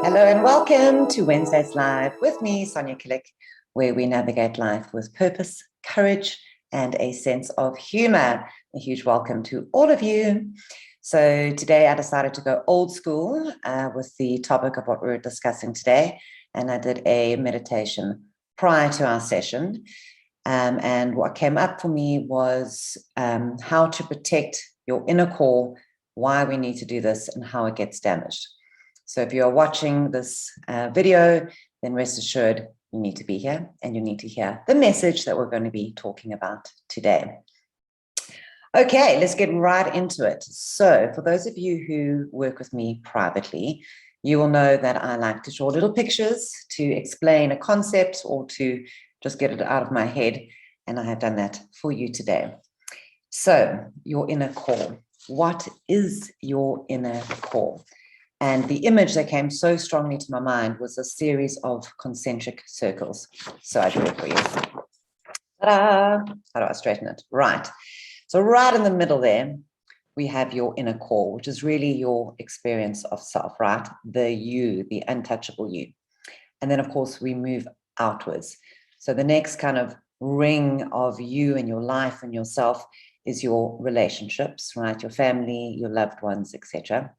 Hello and welcome to Wednesdays Live with me, Sonia Killik, where we navigate life with purpose, courage, and a sense of humor. A huge welcome to all of you. So today I decided to go old school with the topic of what we're discussing today. And I did a meditation prior to our session. And what came up for me was how to protect your inner core, why we need to do this, and how it gets damaged. So if you are watching this video, then rest assured you need to be here and you need to hear the message that we're going to be talking about today. Okay, let's get right into it. So for those of you who work with me privately, you will know that I like to draw little pictures to explain a concept or to just get it out of my head. And I have done that for you today. So your inner core. What is your inner core? And the image that came so strongly to my mind was a series of concentric circles. So I drew it for you. Ta-da! How do I straighten it? Right. So right in the middle there, we have your inner core, which is really your experience of self, right? The you, the untouchable you. And then, of course, we move outwards. So the next kind of ring of you and your life and yourself is your relationships, right? Your family, your loved ones, etc.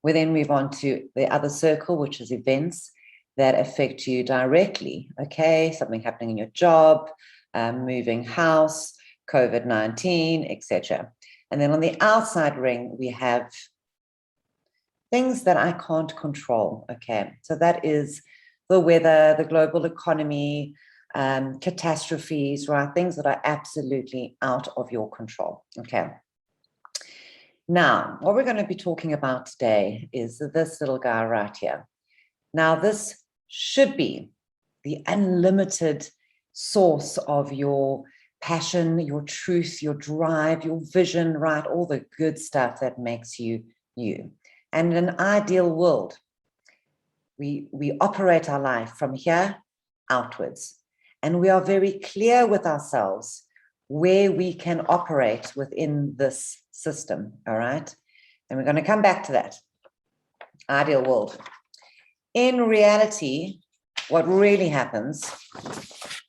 We then move on to the other circle, which is events that affect you directly. Okay, something happening in your job, moving house, COVID-19, etc. And then on the outside ring, we have things that I can't control. Okay, so that is the weather, the global economy, catastrophes, right? Things that are absolutely out of your control. Okay. Now, what we're going to be talking about today is this little guy right here. Now, this should be the unlimited source of your passion, your truth, your drive, your vision, right? All the good stuff that makes you you. And in an ideal world, we operate our life from here outwards. And we are very clear with ourselves where we can operate within this system, all right? And we're going to come back to that. Ideal world. In reality, what really happens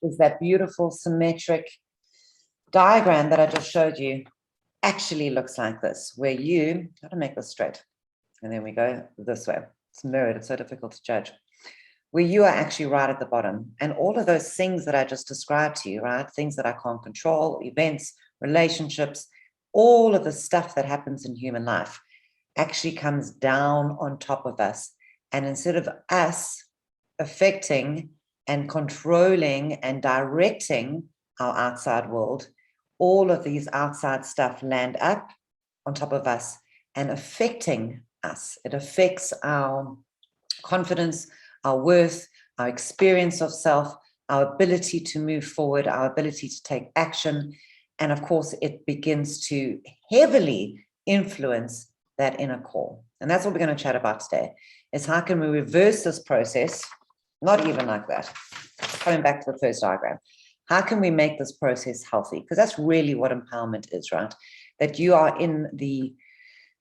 is that beautiful symmetric diagram that I just showed you actually looks like this, where you, got to make this straight, and then we go this way. It's mirrored, it's so difficult to judge. Where you are actually right at the bottom. And all of those things that I just described to you, right? Things that I can't control, events, relationships, all of the stuff that happens in human life actually comes down on top of us. And instead of us affecting and controlling and directing our outside world, all of these outside stuff land up on top of us and affecting us. It affects our confidence, our worth, our experience of self, our ability to move forward, our ability to take action. And of course, it begins to heavily influence that inner core. And that's what we're going to chat about today, is how can we reverse this process, not even like that, coming back to the first diagram. How can we make this process healthy? Because that's really what empowerment is, right? That you are in the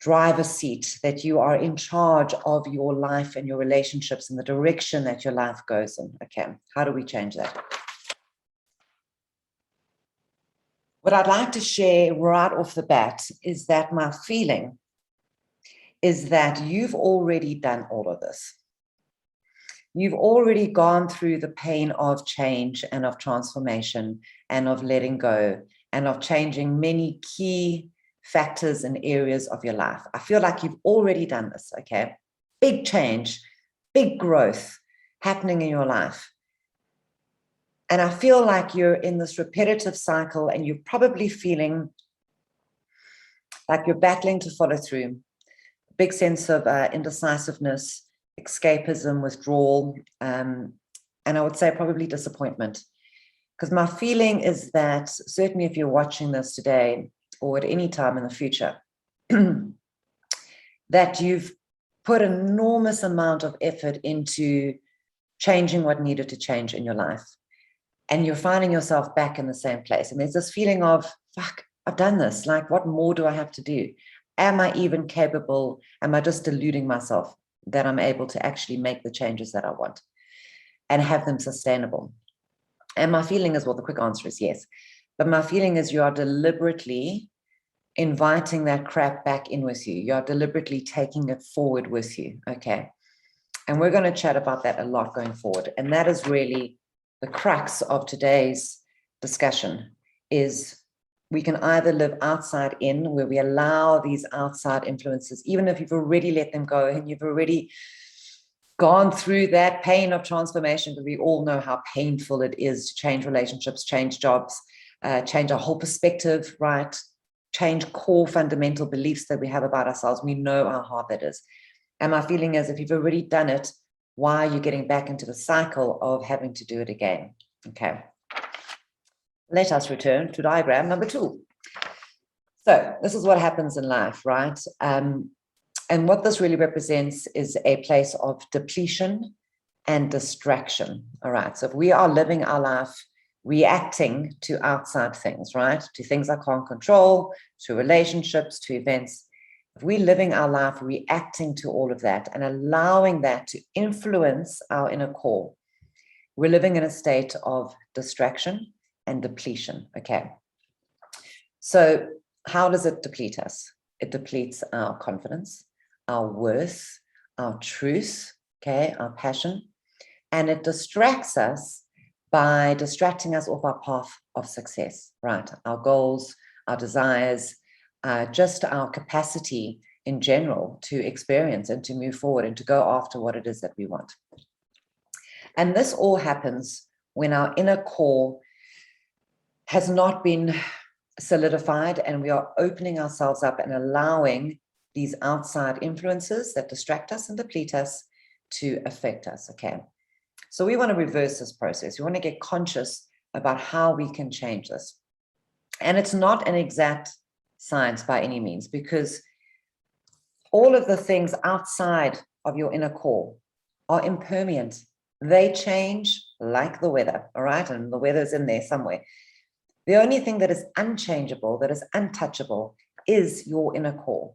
driver's seat, that you are in charge of your life and your relationships and the direction that your life goes in. Okay, how do we change that? What I'd like to share right off the bat is that my feeling is that you've already done all of this. You've already gone through the pain of change and of transformation and of letting go and of changing many key factors and areas of your life. I feel like you've already done this, okay? Big change, big growth happening in your life. And I feel like you're in this repetitive cycle and you're probably feeling like you're battling to follow through. Big sense of indecisiveness, escapism, withdrawal, and I would say probably disappointment. Because my feeling is that certainly if you're watching this today, or at any time in the future, that you've put an enormous amount of effort into changing what needed to change in your life. And you're finding yourself back in the same place. And there's this feeling of, fuck, I've done this. Like, what more do I have to do? Am I even capable? Am I just deluding myself? that I'm able to actually make the changes that I want and have them sustainable? And my feeling is, well, the quick answer is yes. But my feeling is you are deliberately inviting that crap back in with you. You are deliberately taking it forward with you, okay? And we're going to chat about that a lot going forward. And that is really the crux of today's discussion, is we can either live outside in, where we allow these outside influences, even if you've already let them go and you've already gone through that pain of transformation, because we all know how painful it is to change relationships, change jobs, change our whole perspective, right? Change core fundamental beliefs that we have about ourselves. We know how hard that is. And my feeling is, if you've already done it, why are you getting back into the cycle of having to do it again? Okay. Let us return to diagram number 2. So this is what happens in life, right? And what this really represents is a place of depletion and distraction. All right. So if we are living our life reacting to outside things, right? To things I can't control, to relationships, to events. If we're living our life reacting to all of that and allowing that to influence our inner core, we're living in a state of distraction and depletion. Okay. So how does it deplete us? It depletes our confidence, our worth, our truth, okay, our passion, and it distracts us by distracting us off our path of success, right? Our goals, our desires, just our capacity in general to experience and to move forward and to go after what it is that we want. And this all happens when our inner core has not been solidified and we are opening ourselves up and allowing these outside influences that distract us and deplete us to affect us, okay? So we want to reverse this process. We want to get conscious about how we can change this. And it's not an exact science by any means, because all of the things outside of your inner core are impermanent. They change like the weather, all right? And the weather's in there somewhere. The only thing that is unchangeable, that is untouchable, is your inner core,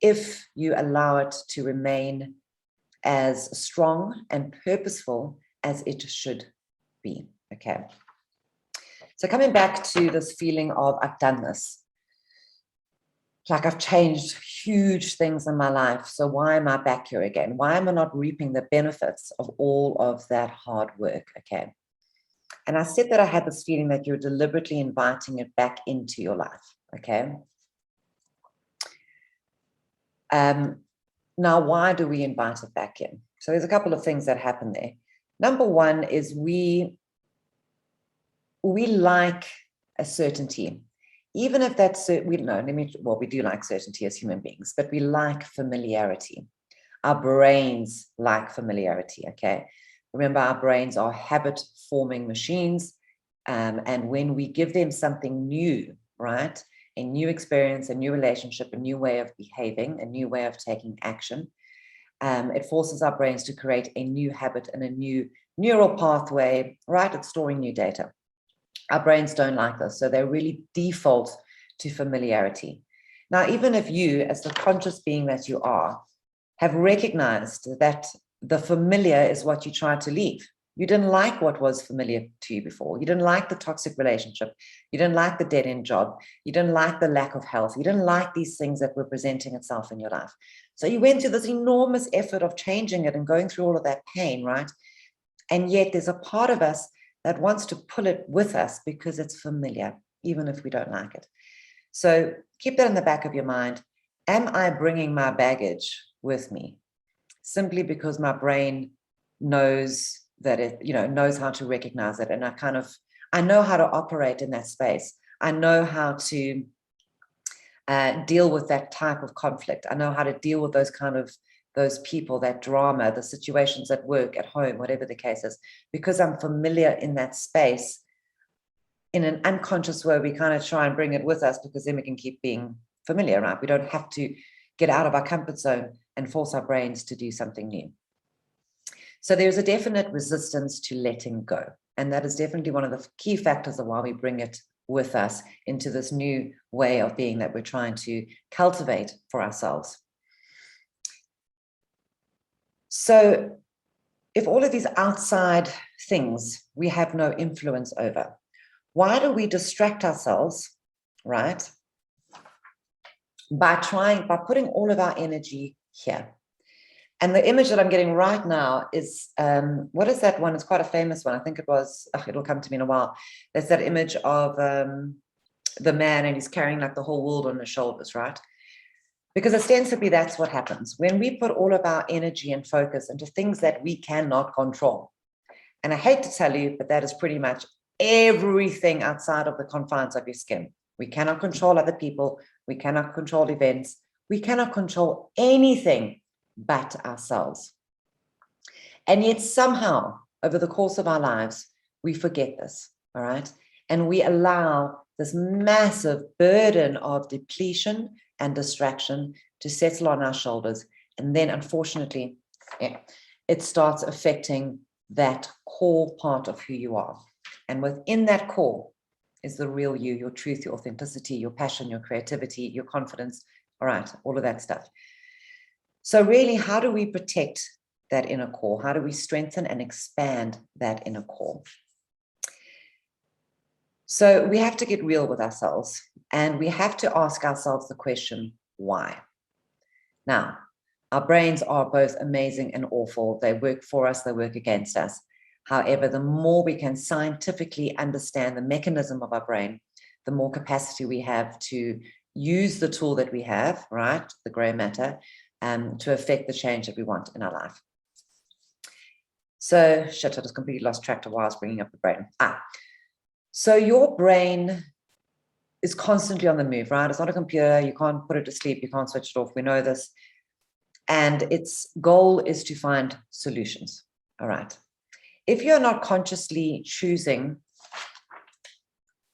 if you allow it to remain as strong and purposeful as it should be, okay? So coming back to this feeling of I've done this, like I've changed huge things in my life, so why am I back here again? Why am I not reaping the benefits of all of that hard work, okay? And I said that I had this feeling that you're deliberately inviting it back into your life, okay? Now, why do we invite it back in? So there's a couple of things that happen there. Number one is we like a certainty, even if that's, we do like certainty as human beings, but we like familiarity. Our brains like familiarity, okay? Remember, our brains are habit-forming machines, and when we give them something new, right, a new experience, a new relationship, a new way of behaving, a new way of taking action, it forces our brains to create a new habit and a new neural pathway, right? It's storing new data. Our brains don't like this, so they really default to familiarity. Now, even if you, as the conscious being that you are, have recognized that the familiar is what you try to leave. You didn't like what was familiar to you before. You didn't like the toxic relationship. You didn't like the dead-end job. You didn't like the lack of health. You didn't like these things that were presenting itself in your life. So you went through this enormous effort of changing it and going through all of that pain, right? And yet there's a part of us that wants to pull it with us because it's familiar, even if we don't like it. So keep that in the back of your mind. Am I bringing my baggage with me simply because my brain knows that it, knows how to recognize it? And I know how to operate in that space. I know how to deal with that type of conflict. I know how to deal with those people, that drama, the situations at work, at home, whatever the case is, because I'm familiar in that space. In an unconscious way, we kind of try and bring it with us because then we can keep being familiar, right? We don't have to get out of our comfort zone and force our brains to do something new. So there's a definite resistance to letting go. And that is definitely one of the key factors of why we bring it with us into this new way of being that we're trying to cultivate for ourselves. So if all of these outside things we have no influence over, why do we distract ourselves, right? By putting all of our energy here. And the image that I'm getting right now is, what is that one? It's quite a famous one. I think it was, it'll come to me in a while. There's that image of the man, and he's carrying like the whole world on his shoulders, right? Because ostensibly that's what happens when we put all of our energy and focus into things that we cannot control. And I hate to tell you, but that is pretty much everything outside of the confines of your skin. We cannot control other people. We cannot control events. We cannot control anything but ourselves. And yet somehow over the course of our lives, we forget this, all right? And we allow this massive burden of depletion and distraction to settle on our shoulders. And then unfortunately, it starts affecting that core part of who you are. And within that core is the real you, your truth, your authenticity, your passion, your creativity, your confidence, all right, all of that stuff. So really, how do we protect that inner core? How do we strengthen and expand that inner core? So we have to get real with ourselves, and we have to ask ourselves the question, why? Now, our brains are both amazing and awful. They work for us, they work against us. However, the more we can scientifically understand the mechanism of our brain, the more capacity we have to use the tool that we have, right, the gray matter, to affect the change that we want in our life. So, shit, I just completely lost track of why I was bringing up the brain. So your brain is constantly on the move, right? It's not a computer. You can't put it to sleep. You can't switch it off. We know this. And its goal is to find solutions, all right? If you're not consciously choosing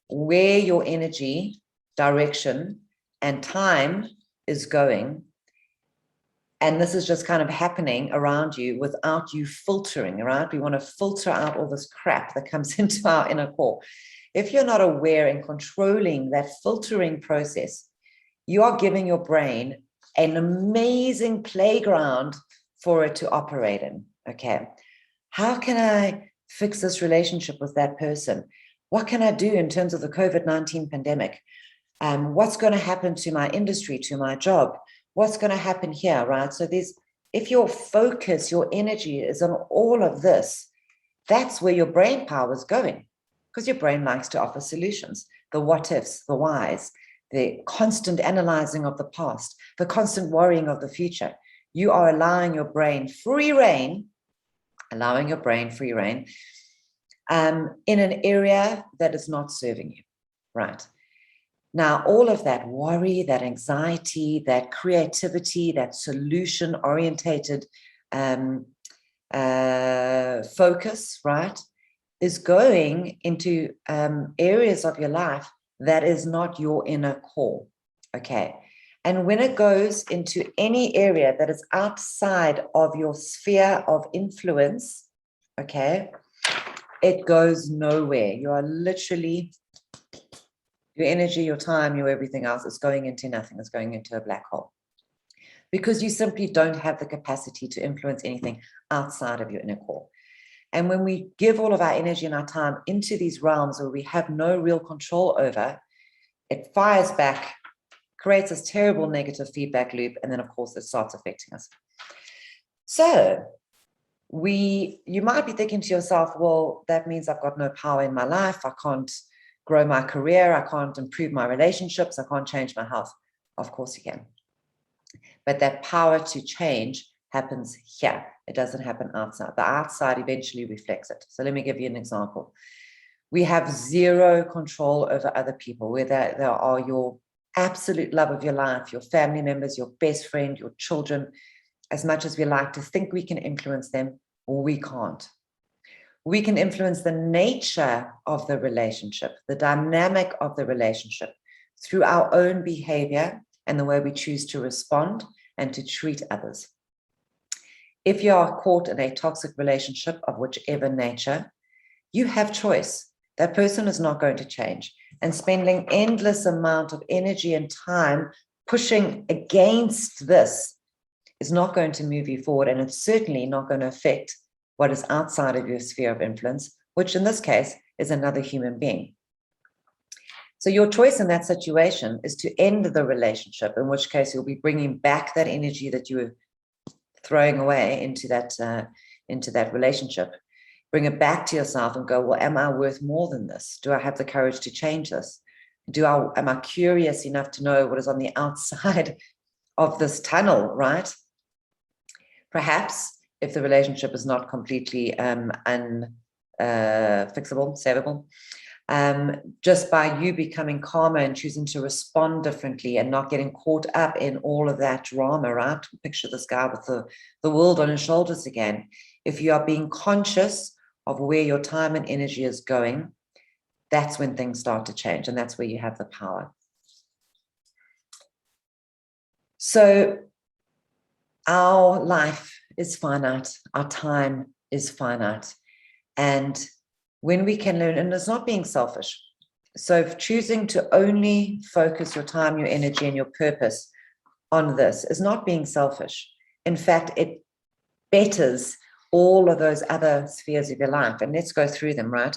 where your energy, direction, and time is going, and this is just kind of happening around you without you filtering, right? We want to filter out all this crap that comes into our inner core. If you're not aware and controlling that filtering process, you are giving your brain an amazing playground for it to operate in, okay? How can I fix this relationship with that person? What can I do in terms of the COVID-19 pandemic? What's going to happen to my industry, to my job? What's going to happen here, right? So if your focus, your energy is on all of this, that's where your brain power is going, because your brain likes to offer solutions, the what ifs, the whys, the constant analyzing of the past, the constant worrying of the future. You are allowing your brain free rein, in an area that is not serving you, right? Now, all of that worry, that anxiety, that creativity, that solution-orientated focus, right, is going into areas of your life that is not your inner core, okay? And when it goes into any area that is outside of your sphere of influence, okay, it goes nowhere. You are literally... your energy, your time, your everything else is going into nothing. It's going into a black hole, because you simply don't have the capacity to influence anything outside of your inner core. And when we give all of our energy and our time into these realms where we have no real control over, it fires back, creates this terrible negative feedback loop, and then of course it starts affecting us. So you might be thinking to yourself, well, that means I've got no power in my life. I can't grow my career, I can't improve my relationships, I can't change my health. Of course you can. But that power to change happens here. It doesn't happen outside. The outside eventually reflects it. So let me give you an example. We have zero control over other people, whether they are your absolute love of your life, your family members, your best friend, your children. As much as we like to think we can influence them, we can't. We can influence the nature of the relationship, the dynamic of the relationship, through our own behavior and the way we choose to respond and to treat others. If you are caught in a toxic relationship of whichever nature, you have choice. That person is not going to change. And spending endless amount of energy and time pushing against this is not going to move you forward, and it's certainly not going to affect what is outside of your sphere of influence, which in this case is another human being. So your choice in that situation is to end the relationship, in which case you'll be bringing back that energy that you were throwing away into that relationship. Bring it back to yourself and go, well, am I worth more than this? Do I have the courage to change this? Am I curious enough to know what is on the outside of this tunnel, right? Perhaps if the relationship is not completely unfixable, savable, just by you becoming calmer and choosing to respond differently and not getting caught up in all of that drama, right? Picture this guy with the world on his shoulders again. If you are being conscious of where your time and energy is going, that's when things start to change, and that's where you have the power. So our life is finite, our time is finite, and when we can learn, and it's not being selfish, so choosing to only focus your time, your energy, and your purpose on this is not being selfish. In fact, it betters all of those other spheres of your life, and let's go through them, right?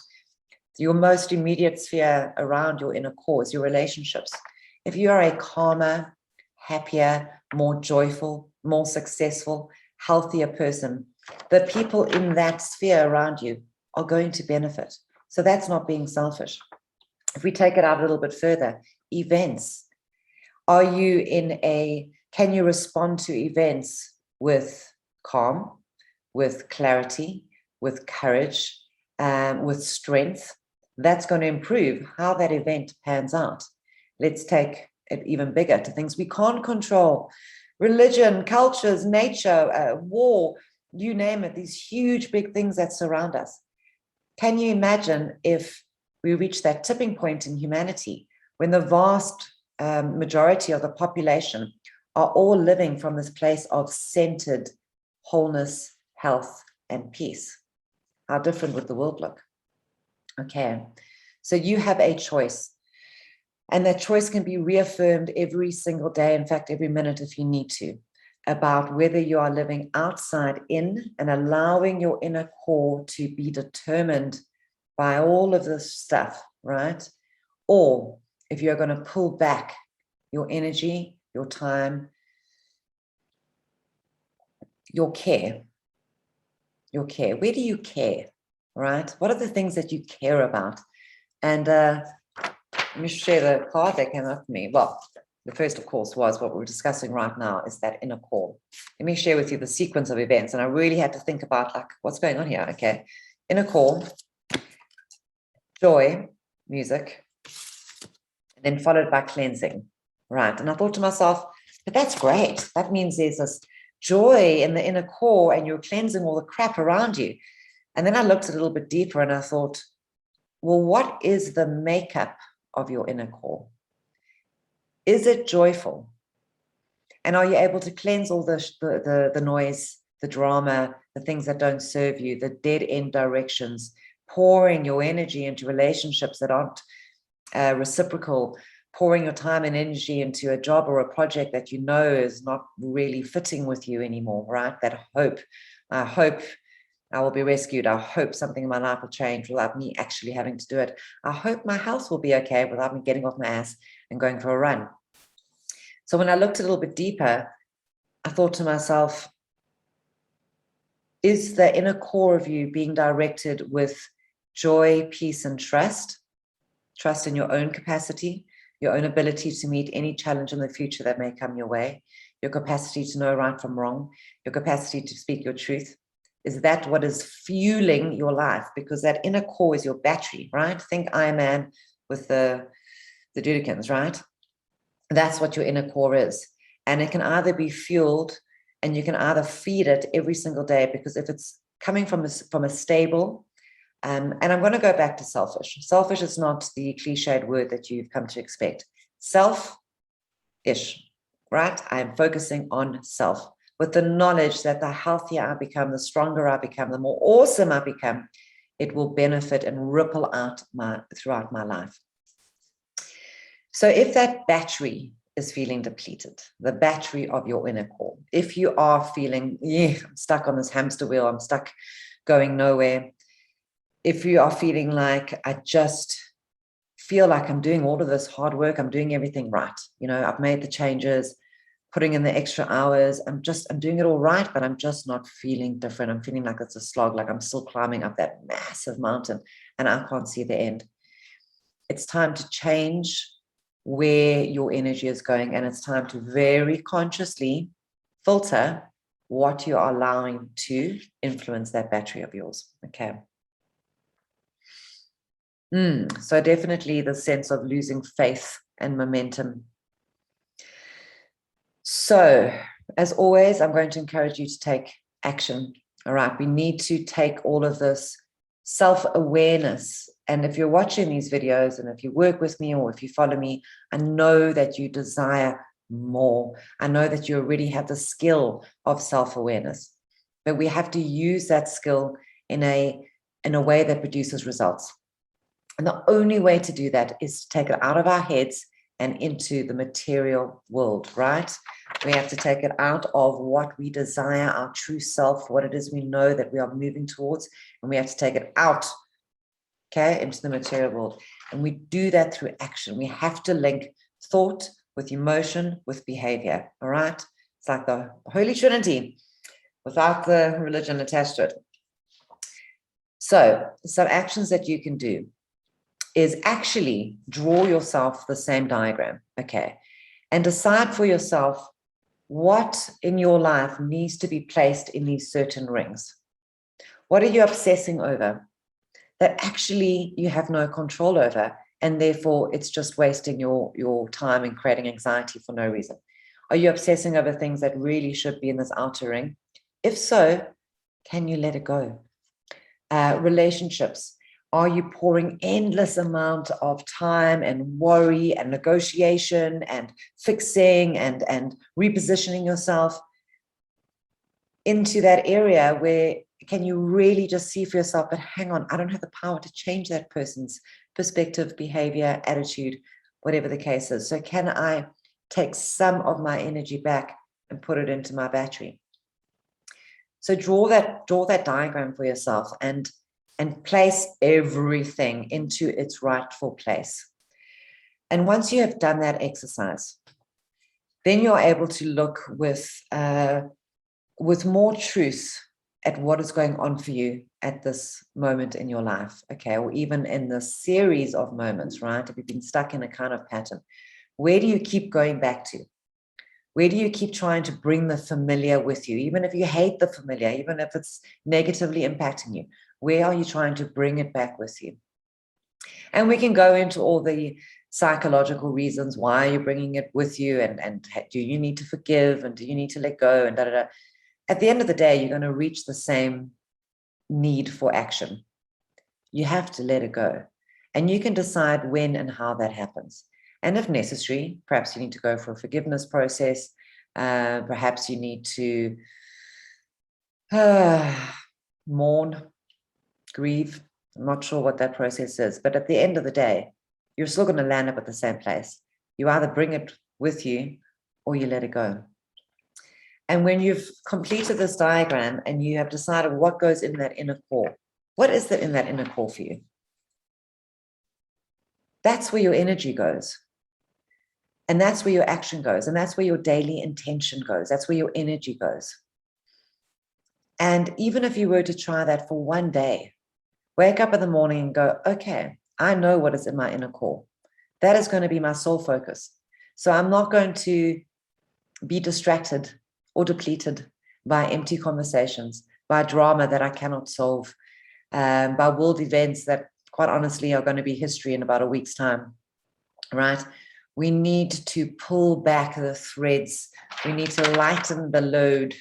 Your most immediate sphere around your inner core is your relationships. If you are a calmer, happier, more joyful, more successful, healthier person, the people in that sphere around you are going to benefit. So that's not being selfish. If we take it out a little bit further, events. Can you respond to events with calm, with clarity, with courage, with strength? That's going to improve how that event pans out. Let's take it even bigger to things we can't control. Religion, cultures, nature, war, you name it, these huge, big things that surround us. Can you imagine if we reach that tipping point in humanity when the vast majority of the population are all living from this place of centered wholeness, health, and peace? How different would the world look? Okay, so you have a choice, and that choice can be reaffirmed every single day, in fact, every minute if you need to, about whether you are living outside in and allowing your inner core to be determined by all of this stuff, right? Or if you're going to pull back your energy, your time, your care. Where do you care, right? What are the things that you care about? And let me share the card that came up for me. Well, the first, of course, was what we're discussing right now is that inner core. Let me share with you the sequence of events. And I really had to think about, like, what's going on here? Okay. Inner core, joy, music, and then followed by cleansing, right? And I thought to myself, but that's great. That means there's this joy in the inner core and you're cleansing all the crap around you. And then I looked a little bit deeper and I thought, well, what is the makeup of your inner core? Is it joyful? And are you able to cleanse all the noise, the drama, the things that don't serve you, the dead end directions, pouring your energy into relationships that aren't reciprocal, pouring your time and energy into a job or a project that you know is not really fitting with you anymore, right? That hope, I hope I will be rescued. I hope something in my life will change without me actually having to do it. I hope my health will be okay without me getting off my ass and going for a run. So when I looked a little bit deeper, I thought to myself, is the inner core of you being directed with joy, peace, and trust? Trust in your own capacity, your own ability to meet any challenge in the future that may come your way, your capacity to know right from wrong, your capacity to speak your truth. Is that what is fueling your life? Because that inner core is your battery, right? Think Iron Man with the Dudekins, right? That's what your inner core is. And it can either be fueled and you can either feed it every single day, because if it's coming from a stable, and I'm going to go back to selfish. Selfish is not the cliched word that you've come to expect. Self-ish, right? I'm focusing on self with the knowledge that the healthier I become, the stronger I become, the more awesome I become, it will benefit and ripple out throughout my life. So if that battery is feeling depleted, the battery of your inner core. If you are feeling, I'm stuck on this hamster wheel, I'm stuck going nowhere. If you are feeling like, I just feel like I'm doing all of this hard work, I'm doing everything right. I've made the changes, putting in the extra hours. I'm doing it all right, but I'm just not feeling different. I'm feeling like it's a slog, like I'm still climbing up that massive mountain and I can't see the end. It's time to change where your energy is going, and it's time to very consciously filter what you are allowing to influence that battery of yours. Okay. So definitely the sense of losing faith and momentum. So, as always, I'm going to encourage you to take action. All right. We need to take all of this self-awareness. And if you're watching these videos, and if you work with me or if you follow me, I know that you desire more. I know that you already have the skill of self-awareness, but we have to use that skill in a way that produces results. And the only way to do that is to take it out of our heads and into the material world, right? We have to take it out of what we desire, our true self, what it is we know that we are moving towards, and we have to take it out, okay, into the material world. And we do that through action. We have to link thought with emotion, with behavior, all right? It's like the Holy Trinity without the religion attached to it. So some actions that you can do is actually draw yourself the same diagram, okay, and decide for yourself what in your life needs to be placed in these certain rings. What are you obsessing over that actually you have no control over, and therefore it's just wasting your time and creating anxiety for no reason? Are you obsessing over things that really should be in this outer ring? If so, can you let it go? Relationships. Are you pouring endless amount of time and worry and negotiation and fixing and repositioning yourself into that area where can you really just see for yourself, but hang on, I don't have the power to change that person's perspective, behavior, attitude, whatever the case is. So can I take some of my energy back and put it into my battery? So draw that diagram for yourself and place everything into its rightful place. And once you have done that exercise, then you're able to look with more truth at what is going on for you at this moment in your life, okay, or even in the series of moments, right? If you've been stuck in a kind of pattern, where do you keep going back to? Where do you keep trying to bring the familiar with you? Even if you hate the familiar, even if it's negatively impacting you, where are you trying to bring it back with you? And we can go into all the psychological reasons why you're bringing it with you, and do you need to forgive, and do you need to let go, and da-da-da. At the end of the day, you're going to reach the same need for action. You have to let it go. And you can decide when and how that happens. And if necessary, perhaps you need to go for a forgiveness process. Perhaps you need to mourn, grieve. I'm not sure what that process is. But at the end of the day, you're still going to land up at the same place. You either bring it with you or you let it go. And when you've completed this diagram and you have decided what goes in that inner core, what is that in that inner core for you? That's where your energy goes. And that's where your action goes. And that's where your daily intention goes. That's where your energy goes. And even if you were to try that for one day, wake up in the morning and go, okay, I know what is in my inner core. That is going to be my sole focus. So I'm not going to be distracted or depleted by empty conversations, by drama that I cannot solve, by world events that, quite honestly, are going to be history in about a week's time, right? We need to pull back the threads. We need to lighten the load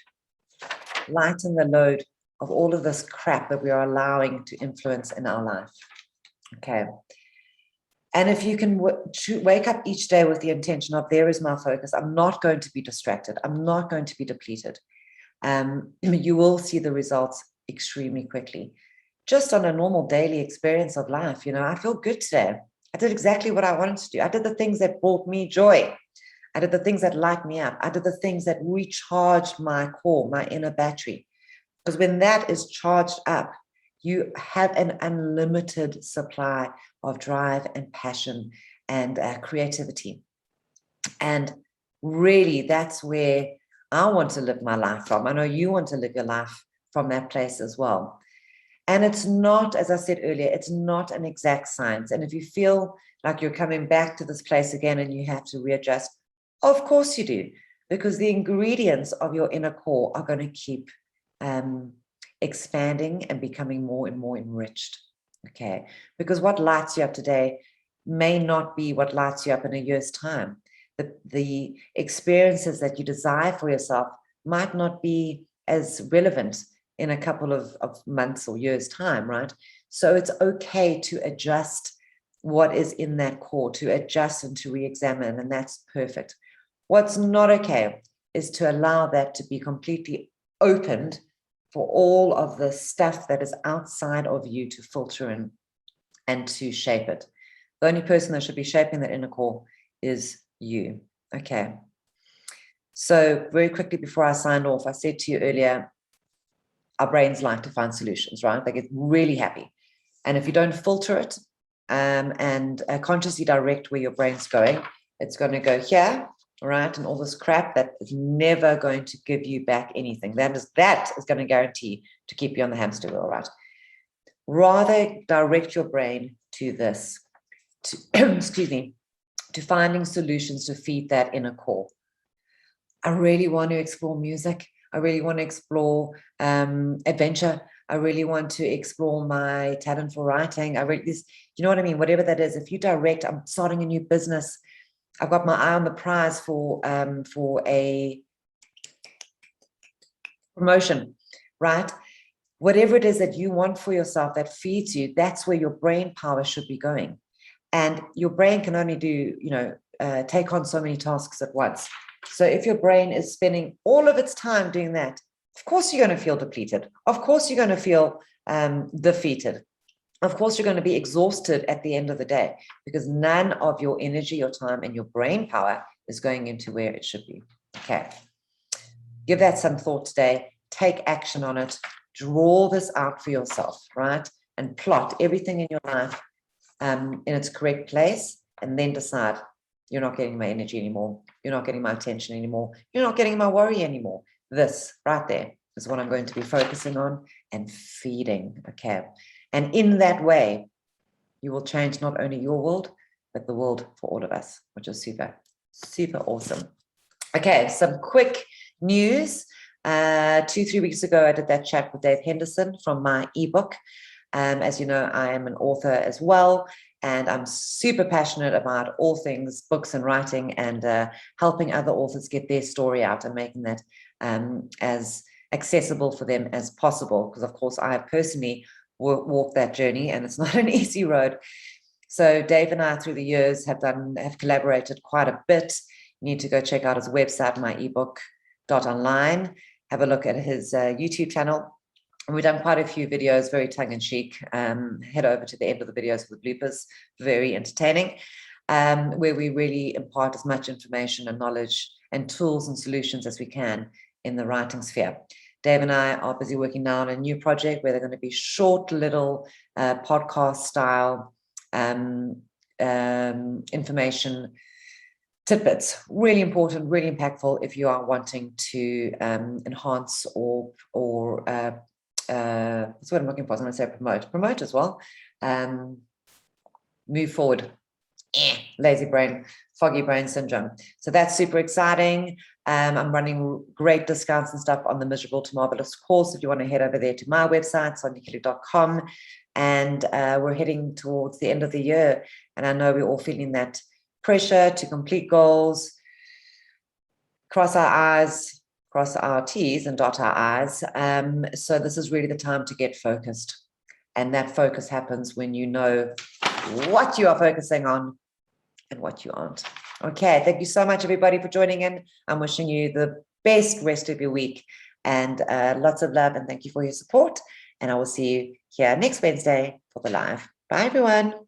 of all of this crap that we are allowing to influence in our life. Okay. And if you can wake up each day with the intention of, there is my focus, I'm not going to be distracted, I'm not going to be depleted, you will see the results extremely quickly. Just on a normal daily experience of life, I feel good today. I did exactly what I wanted to do. I did the things that brought me joy. I did the things that light me up. I did the things that recharged my core, my inner battery. Because when that is charged up, you have an unlimited supply of drive and passion and creativity. And really, that's where I want to live my life from. I know you want to live your life from that place as well. And it's not, as I said earlier, it's not an exact science. And if you feel like you're coming back to this place again and you have to readjust, of course you do, because the ingredients of your inner core are going to keep expanding and becoming more and more enriched. Okay, because what lights you up today may not be what lights you up in a year's time. The experiences that you desire for yourself might not be as relevant in a couple of months or years' time, right? So it's okay to adjust what is in that core, to adjust and to re-examine, and that's perfect. What's not okay is to allow that to be completely opened for all of the stuff that is outside of you to filter in and to shape it. The only person that should be shaping that inner core is you. Okay. So very quickly before I signed off, I said to you earlier, our brains like to find solutions, right? They get really happy. And if you don't filter it and consciously direct where your brain's going, it's going to go here, right? And all this crap that is never going to give you back anything. That is going to guarantee to keep you on the hamster wheel, right? Rather direct your brain to this, excuse me, to finding solutions to feed that inner core. I really want to explore music. I really want to explore adventure. I really want to explore my talent for writing. You know what I mean? Whatever that is, if you direct, I'm starting a new business. I've got my eye on the prize for a promotion, right? Whatever it is that you want for yourself that feeds you, that's where your brain power should be going. And your brain can only do, take on so many tasks at once. So if your brain is spending all of its time doing that, of course you're going to feel depleted. Of course you're going to feel defeated. Of course you're going to be exhausted at the end of the day because none of your energy, your time, and your brain power is going into where it should be. Okay. Give that some thought today. Take action on it. Draw this out for yourself, right? And plot everything in your life in its correct place, and then decide, you're not getting my energy anymore. You're not getting my attention anymore. You're not getting my worry anymore. This right there is what I'm going to be focusing on and feeding. Okay. And in that way, you will change not only your world, but the world for all of us, which is super, super awesome. Okay. Some quick news. 2-3 weeks ago, I did that chat with Dave Henderson from my ebook. As you know, I am an author as well. And I'm super passionate about all things books and writing and helping other authors get their story out and making that as accessible for them as possible. Because, of course, I have personally walked that journey and it's not an easy road. So Dave and I, through the years, have collaborated quite a bit. You need to go check out his website, myebook.online. Have a look at his YouTube channel. And we've done quite a few videos, very tongue-in-cheek. Head over to the end of the videos with the bloopers, very entertaining, where we really impart as much information and knowledge and tools and solutions as we can in the writing sphere. Dave and I are busy working now on a new project where they're going to be short little podcast-style information tidbits. Really important, really impactful if you are wanting to enhance or that's what I'm looking for. I was going to say promote as well. Move forward. Lazy brain, foggy brain syndrome. So that's super exciting. I'm running great discounts and stuff on the Miserable to Marvellous course. If you want to head over there to my website, soniakillik.com. And we're heading towards the end of the year. And I know we're all feeling that pressure to complete goals, cross our eyes, cross our T's and dot our I's. So this is really the time to get focused. And that focus happens when you know what you are focusing on and what you aren't. Okay, thank you so much, everybody, for joining in. I'm wishing you the best rest of your week and lots of love, and thank you for your support. And I will see you here next Wednesday for the live. Bye, everyone.